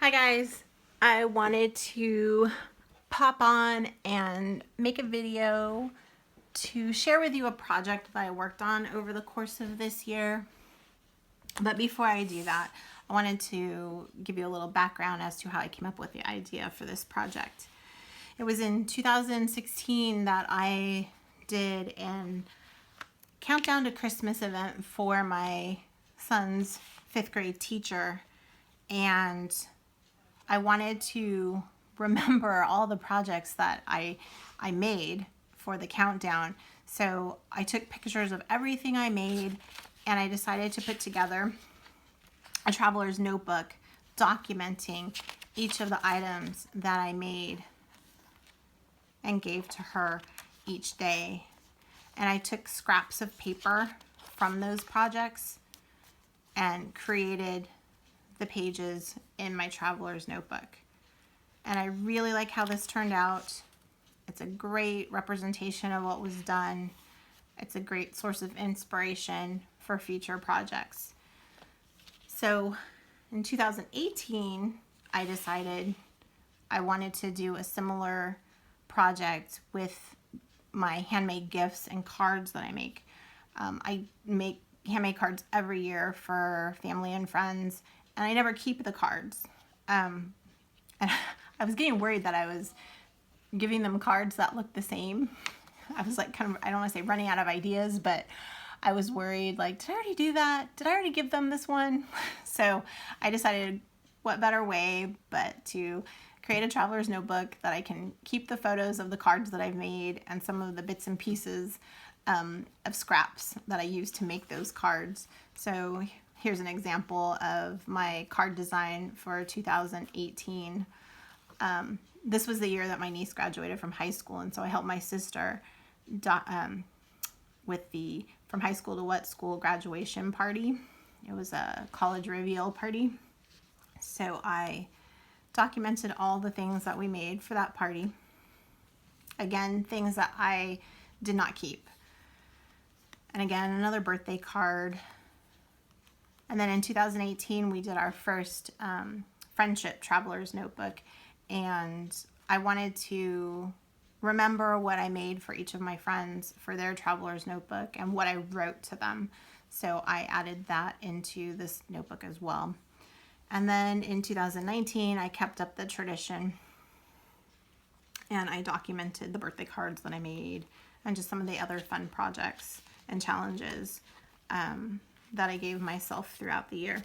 Hi guys, I wanted to pop on and make a video to share with you a project that I worked on over the course of this year. But before I do that, I wanted to give you a little background as to how I came up with the idea for this project. It was in 2016 that I did an countdown to Christmas event for my son's 5th grade teacher, and I wanted to remember all the projects that I made for the countdown. So I took pictures of everything I made, and I decided to put together a traveler's notebook documenting each of the items that I made and gave to her each day. And I took scraps of paper from those projects and created the pages in my traveler's notebook. And I really like how this turned out. It's a great representation of what was done. It's a great source of inspiration for future projects. So in 2018, I decided I wanted to do a similar project with my handmade gifts and cards that I make. I make handmade cards every year for family and friends, and I never keep the cards. And I was getting worried that I was giving them cards that looked the same. I was like I don't want to say running out of ideas, but I was worried, like, did I already do that? Did I already give them this one? So I decided what better way but to create a traveler's notebook that I can keep the photos of the cards that I've made and some of the bits and pieces of scraps that I used to make those cards. So here's an example of my card design for 2018. This was the year that my niece graduated from high school, and so I helped my sister with the from high school to what school graduation party. It was a college reveal party. So I documented all the things that we made for that party. Again, things that I did not keep. And again, another birthday card. And then in 2018, we did our first friendship traveler's notebook. And I wanted to remember what I made for each of my friends for their traveler's notebook and what I wrote to them. So I added that into this notebook as well. And then in 2019, I kept up the tradition and I documented the birthday cards that I made and just some of the other fun projects and challenges that I gave myself throughout the year.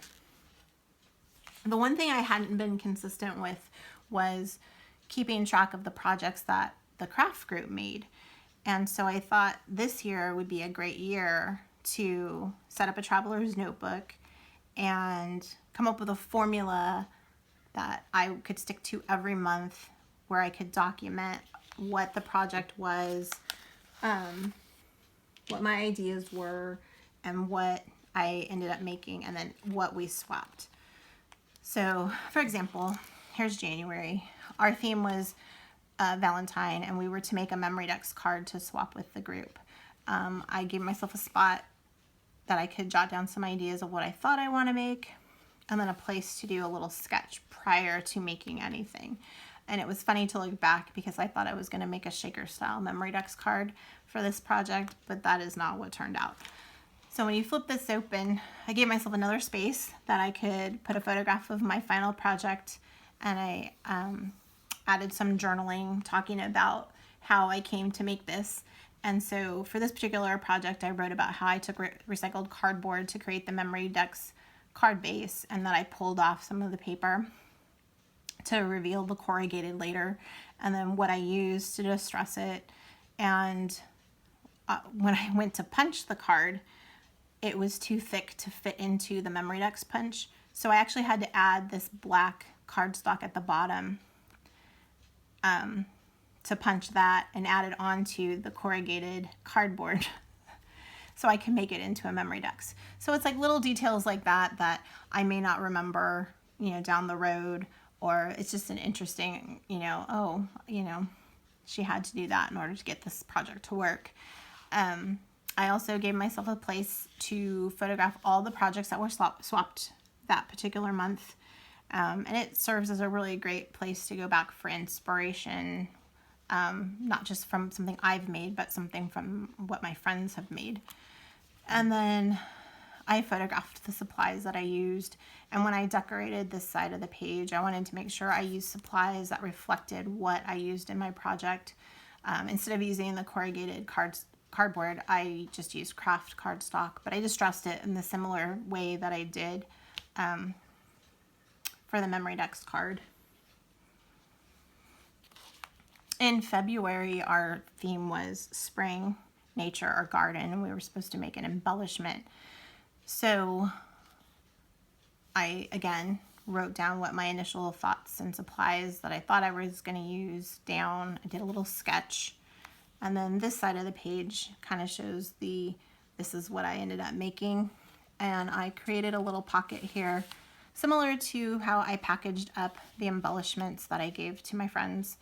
The one thing I hadn't been consistent with was keeping track of the projects that the craft group made. And so I thought this year would be a great year to set up a traveler's notebook and come up with a formula that I could stick to every month where I could document what the project was, what my ideas were, and what I ended up making, and then what we swapped. So, for example, here's January. Our theme was Valentine, and we were to make a memory dex card to swap with the group. I gave myself a spot that I could jot down some ideas of what I thought I want to make, and then a place to do a little sketch prior to making anything. And it was funny to look back because I thought I was going to make a shaker style memory dex card for this project, but that is not what turned out. So when you flip this open, I gave myself another space that I could put a photograph of my final project, and I added some journaling talking about how I came to make this. And so for this particular project, I wrote about how I took recycled cardboard to create the memory dex card base, and that I pulled off some of the paper to reveal the corrugated later, and then what I used to distress it. And when I went to punch the card, it was too thick to fit into the memory dex punch. So I actually had to add this black cardstock at the bottom to punch that and add it onto the corrugated cardboard so I can make it into a memory dex. So it's like little details like that that I may not remember, down the road, or it's just an interesting, she had to do that in order to get this project to work. I also gave myself a place to photograph all the projects that were swapped that particular month, And it serves as a really great place to go back for inspiration, not just from something I've made, but something from what my friends have made. And then I photographed the supplies that I used, and when I decorated this side of the page, I wanted to make sure I used supplies that reflected what I used in my project. Instead of using the corrugated cardboard, I just used craft cardstock, but I distressed it in the similar way that I did for the Memory Decks card. In February, our theme was spring, nature, or garden, and we were supposed to make an embellishment. So I, again, wrote down what my initial thoughts and supplies that I thought I was going to use down. I did a little sketch. And then this side of the page kind of shows this is what I ended up making. And I created a little pocket here, similar to how I packaged up the embellishments that I gave to my friends.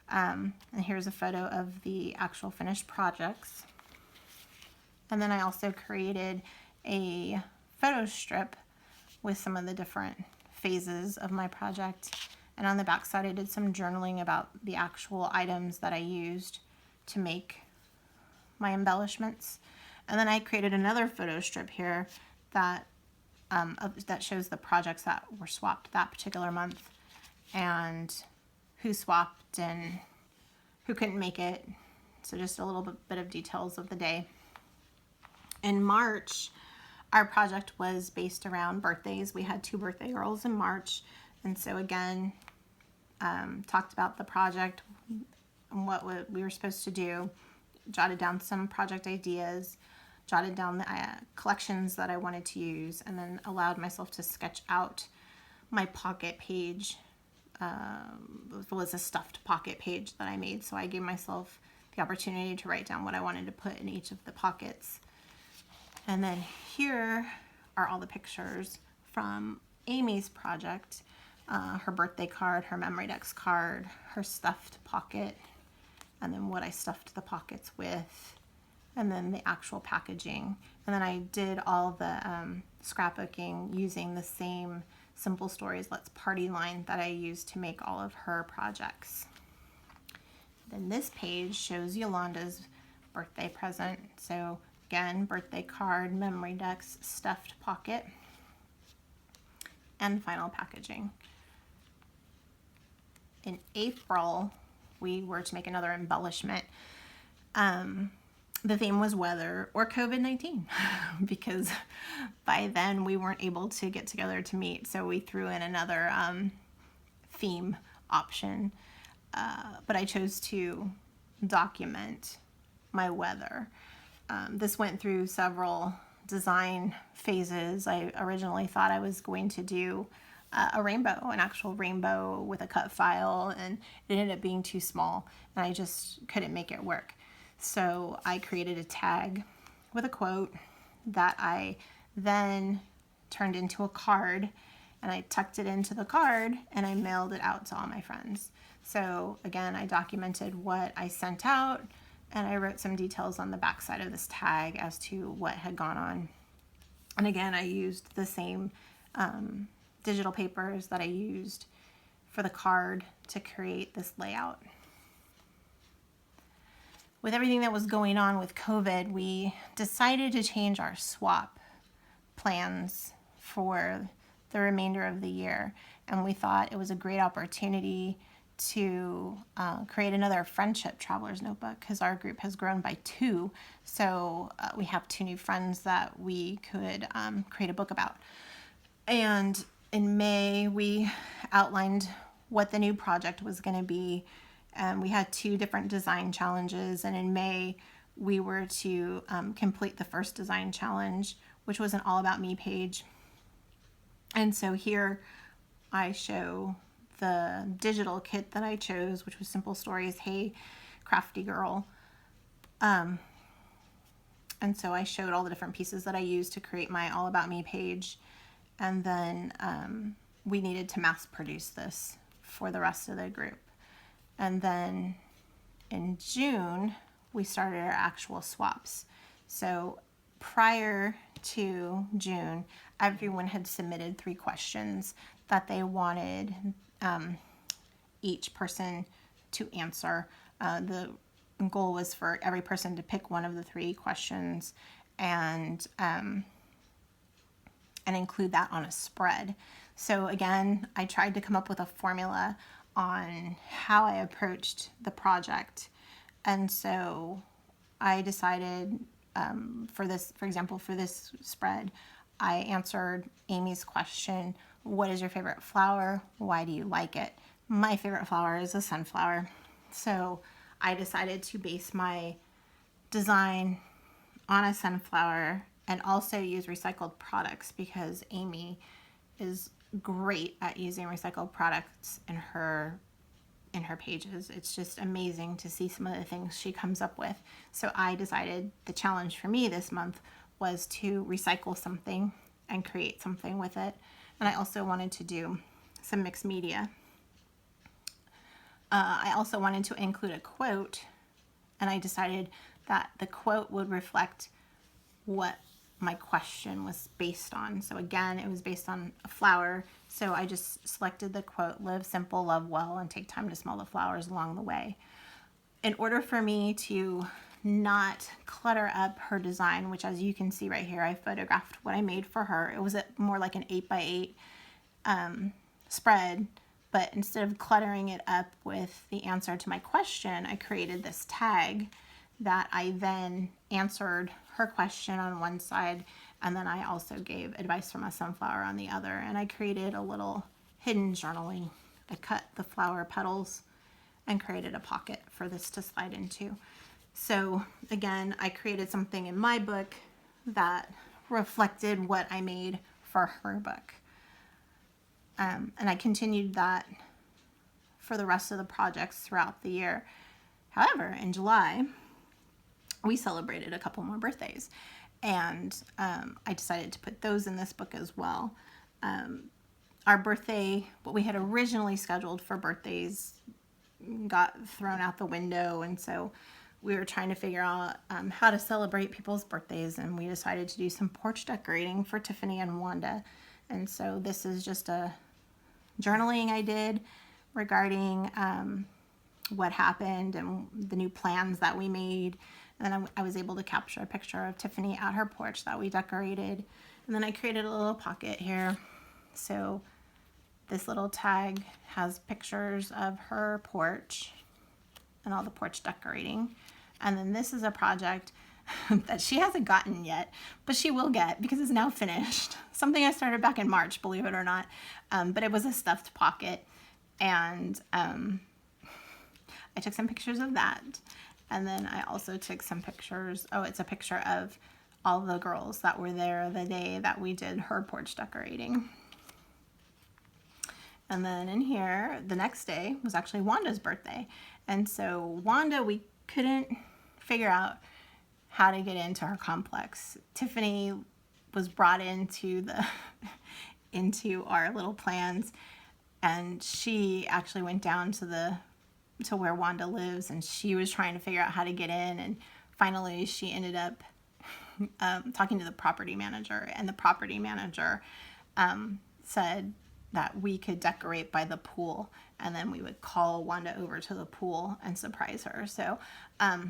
And here's a photo of the actual finished projects. And then I also created a photo strip with some of the different phases of my project. And on the back side, I did some journaling about the actual items that I used to make my embellishments. And then I created another photo strip here that that shows the projects that were swapped that particular month, and who swapped and who couldn't make it. So just a little bit of details of the day. In March, our project was based around birthdays. We had 2 birthday girls in March. And so again, talked about the project and what we were supposed to do, jotted down some project ideas, jotted down the collections that I wanted to use, and then allowed myself to sketch out my pocket page. It was a stuffed pocket page that I made, so I gave myself the opportunity to write down what I wanted to put in each of the pockets. And then here are all the pictures from Amy's project, her birthday card, her Memory Decks card, her stuffed pocket, and then what I stuffed the pockets with, and then the actual packaging. And then I did all the scrapbooking using the same Simple Stories Let's Party line that I used to make all of her projects. Then this page shows Yolanda's birthday present. So again, birthday card, Memory Decks, stuffed pocket, and final packaging. In April, we were to make another embellishment. The theme was weather or COVID-19 because by then we weren't able to get together to meet. So we threw in another theme option. But I chose to document my weather. This went through several design phases. I originally thought I was going to do a rainbow, an actual rainbow with a cut file, and it ended up being too small and I just couldn't make it work. So I created a tag with a quote that I then turned into a card, and I tucked it into the card and I mailed it out to all my friends. So again, I documented what I sent out, and I wrote some details on the back side of this tag as to what had gone on. And again, I used the same digital papers that I used for the card to create this layout. With everything that was going on with COVID, we decided to change our swap plans for the remainder of the year. And we thought it was a great opportunity to create another friendship traveler's notebook, because our group has grown by 2. So we have 2 new friends that we could create a book about. And in May, we outlined what the new project was going to be. We had 2 different design challenges, and in May we were to complete the first design challenge, which was an all about me page. And so here I show the digital kit that I chose, which was Simple Stories Hey Crafty Girl. And so I showed all the different pieces that I used to create my all about me page, and then we needed to mass produce this for the rest of the group. And then in June, we started our actual swaps. So prior to June, everyone had submitted 3 questions that they wanted each person to answer. The goal was for every person to pick one of the 3 questions and include that on a spread. So again, I tried to come up with a formula on how I approached the project. And so I decided for example, for this spread, I answered Amy's question, what is your favorite flower? Why do you like it? My favorite flower is a sunflower. So I decided to base my design on a sunflower and also use recycled products because Amy is great at using recycled products in her pages. It's just amazing to see some of the things she comes up with. So I decided the challenge for me this month was to recycle something and create something with it. And I also wanted to do some mixed media. I also wanted to include a quote, and I decided that the quote would reflect what my question was based on. So again, it was based on a flower. So I just selected the quote, live simple, love well, and take time to smell the flowers along the way. In order for me to not clutter up her design, which as you can see right here, I photographed what I made for her. It was more like an 8x8 spread, but instead of cluttering it up with the answer to my question, I created this tag that I then answered her question on one side, and then I also gave advice from a sunflower on the other. And I created a little hidden journaling. I cut the flower petals and created a pocket for this to slide into. So again, I created something in my book that reflected what I made for her book. And I continued that for the rest of the projects throughout the year. However, in July, we celebrated a couple more birthdays, and I decided to put those in this book as well. Our birthday, what we had originally scheduled for birthdays, got thrown out the window, and so we were trying to figure out how to celebrate people's birthdays, and we decided to do some porch decorating for Tiffany and Wanda. And so this is just a journaling I did regarding what happened and the new plans that we made. And then I was able to capture a picture of Tiffany at her porch that we decorated. And then I created a little pocket here. So this little tag has pictures of her porch and all the porch decorating. And then this is a project that she hasn't gotten yet, but she will get because it's now finished. Something I started back in March, believe it or not. But it was a stuffed pocket. And I took some pictures of that. And then I also took some pictures. Oh, it's a picture of all the girls that were there the day that we did her porch decorating. And then in here, the next day was actually Wanda's birthday. And so Wanda, we couldn't figure out how to get into her complex. Tiffany was brought into into our little plans, and she actually went down to where Wanda lives, and she was trying to figure out how to get in, and finally she ended up talking to the property manager, and the property manager said that we could decorate by the pool, and then we would call Wanda over to the pool and surprise her. So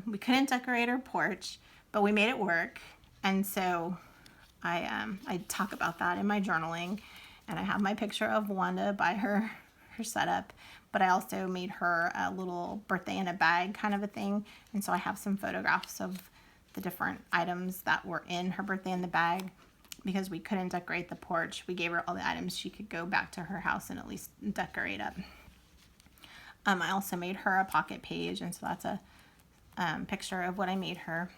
we couldn't decorate her porch, but we made it work. And so I talk about that in my journaling, and I have my picture of Wanda by her setup, but I also made her a little birthday in a bag kind of a thing. And so I have some photographs of the different items that were in her birthday in the bag. Because we couldn't decorate the porch, we gave her all the items she could go back to her house and at least decorate up. I also made her a pocket page, and so that's a picture of what I made her.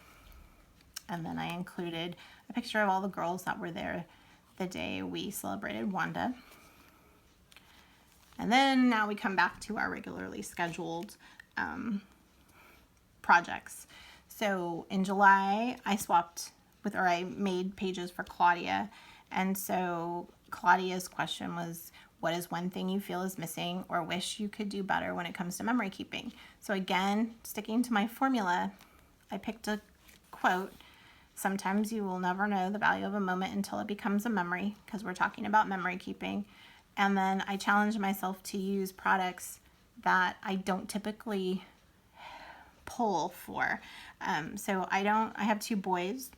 And then I included a picture of all the girls that were there the day we celebrated Wanda. And then now we come back to our regularly scheduled projects. So in July, I made pages for Claudia. And so Claudia's question was, what is one thing you feel is missing or wish you could do better when it comes to memory keeping? So again, sticking to my formula, I picked a quote. Sometimes you will never know the value of a moment until it becomes a memory, because we're talking about memory keeping. And then I challenged myself to use products that I don't typically pull for. So I have 2 boys.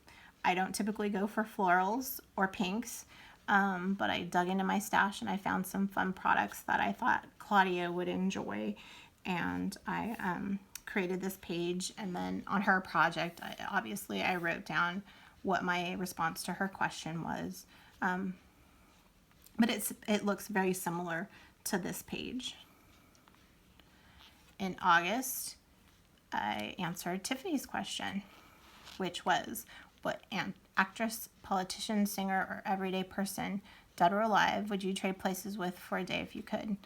I don't typically go for florals or pinks, but I dug into my stash and I found some fun products that I thought Claudia would enjoy. And I created this page, and then on her project, obviously I wrote down what my response to her question was. But it looks very similar to this page. In August, I answered Tiffany's question, which was, what actress, politician, singer, or everyday person, dead or alive, would you trade places with for a day if you could?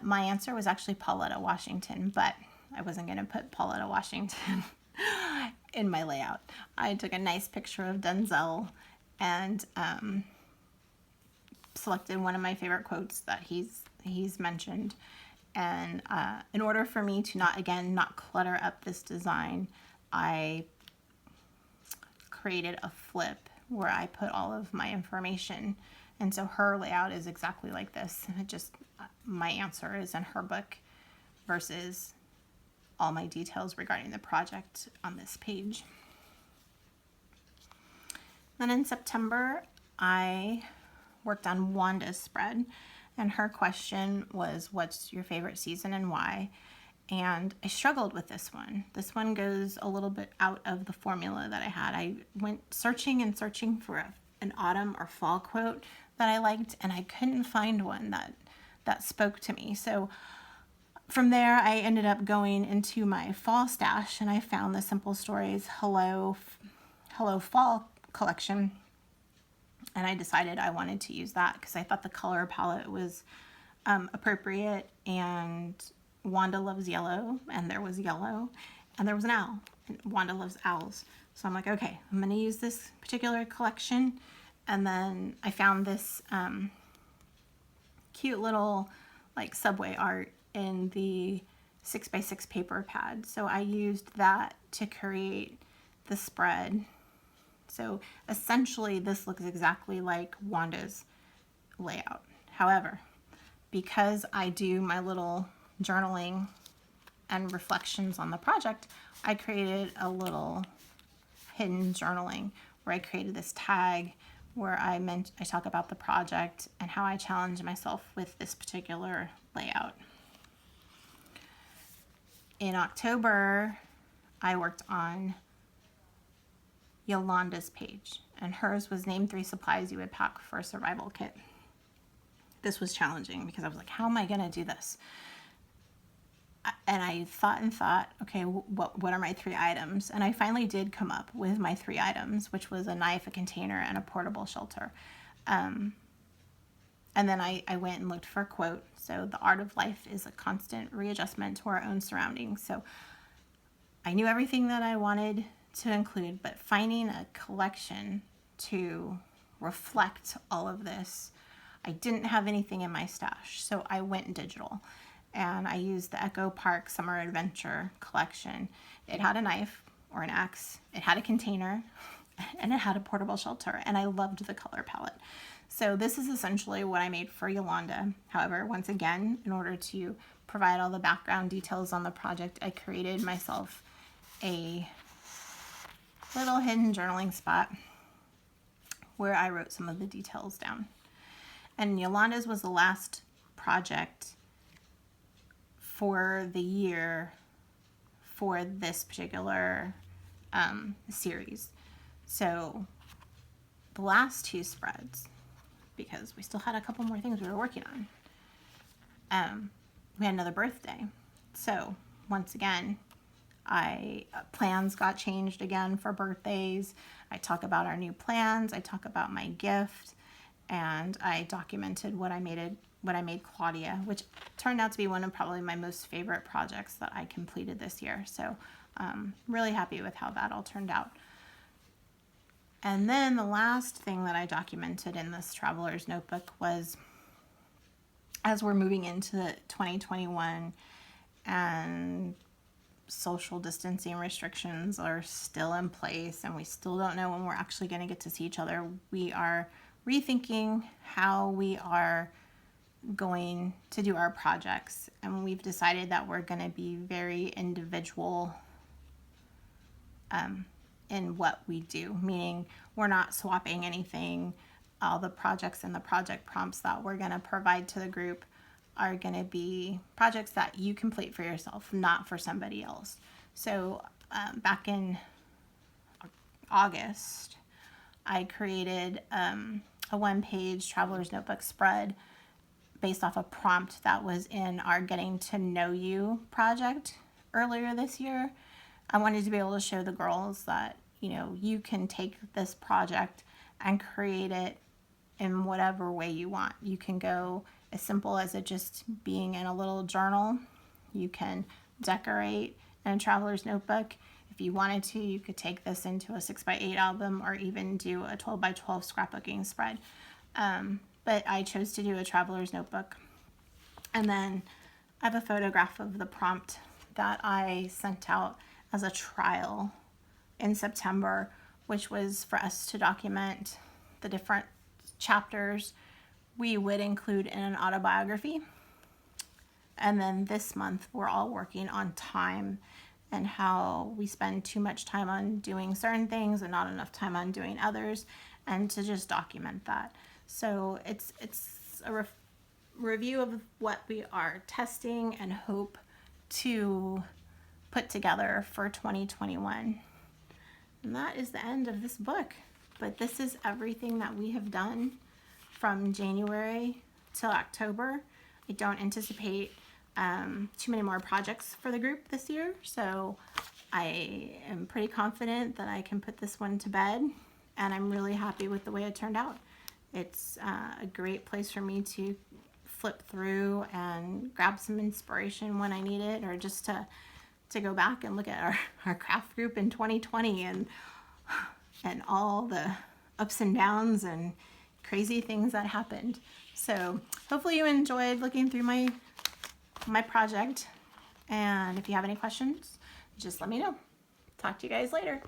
My answer was actually Pauletta Washington, but I wasn't going to put Pauletta Washington in my layout. I took a nice picture of Denzel and selected one of my favorite quotes that he's mentioned. And in order for me to not clutter up this design, I created a flip where I put all of my information. And so her layout is exactly like this. My answer is in her book versus all my details regarding the project on this page. Then in September, I worked on Wanda's spread, and her question was, what's your favorite season and why? And I struggled with this one. This one goes a little bit out of the formula that I had. I went searching and searching for an autumn or fall quote that I liked, and I couldn't find one that spoke to me. So from there, I ended up going into my fall stash, and I found the Simple Stories Hello Fall collection. And I decided I wanted to use that because I thought the color palette was appropriate, and Wanda loves yellow, and there was yellow, and there was an owl, and Wanda loves owls. So I'm like, okay, I'm going to use this particular collection. And then I found this cute little like subway art in the 6x6 paper pad. So I used that to create the spread. So essentially this looks exactly like Wanda's layout. However, because I do my little journaling and reflections on the project, I created a little hidden journaling where I created this tag where I talk about the project and how I challenge myself with this particular layout. In October, I worked on Yolanda's page, and hers was name 3 supplies you would pack for a survival kit. This was challenging because I was like, how am I going to do this? And I thought, okay, what are my 3 items? And I finally did come up with my 3 items, which was a knife, a container, and a portable shelter. And then I went and looked for a quote. So the art of life is a constant readjustment to our own surroundings. So I knew everything that I wanted to include, but finding a collection to reflect all of this, I didn't have anything in my stash. So I went digital. And I used the Echo Park Summer Adventure collection. It had a knife or an axe, it had a container, and it had a portable shelter, and I loved the color palette. So this is essentially what I made for Yolanda. However, once again, in order to provide all the background details on the project, I created myself a little hidden journaling spot where I wrote some of the details down. And Yolanda's was the last project for the year for this particular series. So the last 2 spreads, because we still had a couple more things we were working on, we had another birthday. So once again, plans got changed again for birthdays. I talk about our new plans, I talk about my gift, and I documented what I made Claudia, which turned out to be one of probably my most favorite projects that I completed this year. So really happy with how that all turned out. And then the last thing that I documented in this traveler's notebook was, as we're moving into 2021 and social distancing restrictions are still in place and we still don't know when we're actually going to get to see each other, we are rethinking how we are going to do our projects, and we've decided that we're going to be very individual in what we do, meaning we're not swapping anything. All the projects and the project prompts that we're going to provide to the group are going to be projects that you complete for yourself, not for somebody else. So back in August, I created a one-page traveler's notebook spread based off a prompt that was in our Getting to Know You project earlier this year. I wanted to be able to show the girls that, you know, you can take this project and create it in whatever way you want. You can go as simple as it just being in a little journal. You can decorate in a traveler's notebook. If you wanted to, you could take this into a 6x8 album or even do a 12x12 scrapbooking spread. But I chose to do a traveler's notebook. And then I have a photograph of the prompt that I sent out as a trial in September, which was for us to document the different chapters we would include in an autobiography. And then this month we're all working on time and how we spend too much time on doing certain things and not enough time on doing others, and to just document that. So it's a review of what we are testing and hope to put together for 2021. And that is the end of this book. But this is everything that we have done from January till October. I don't anticipate too many more projects for the group this year, so I am pretty confident that I can put this one to bed, and I'm really happy with the way it turned out. It's a great place for me to flip through and grab some inspiration when I need it, or just to go back and look at our craft group in 2020 and all the ups and downs and crazy things that happened. So hopefully you enjoyed looking through my project, and if you have any questions, just let me know. Talk to you guys later.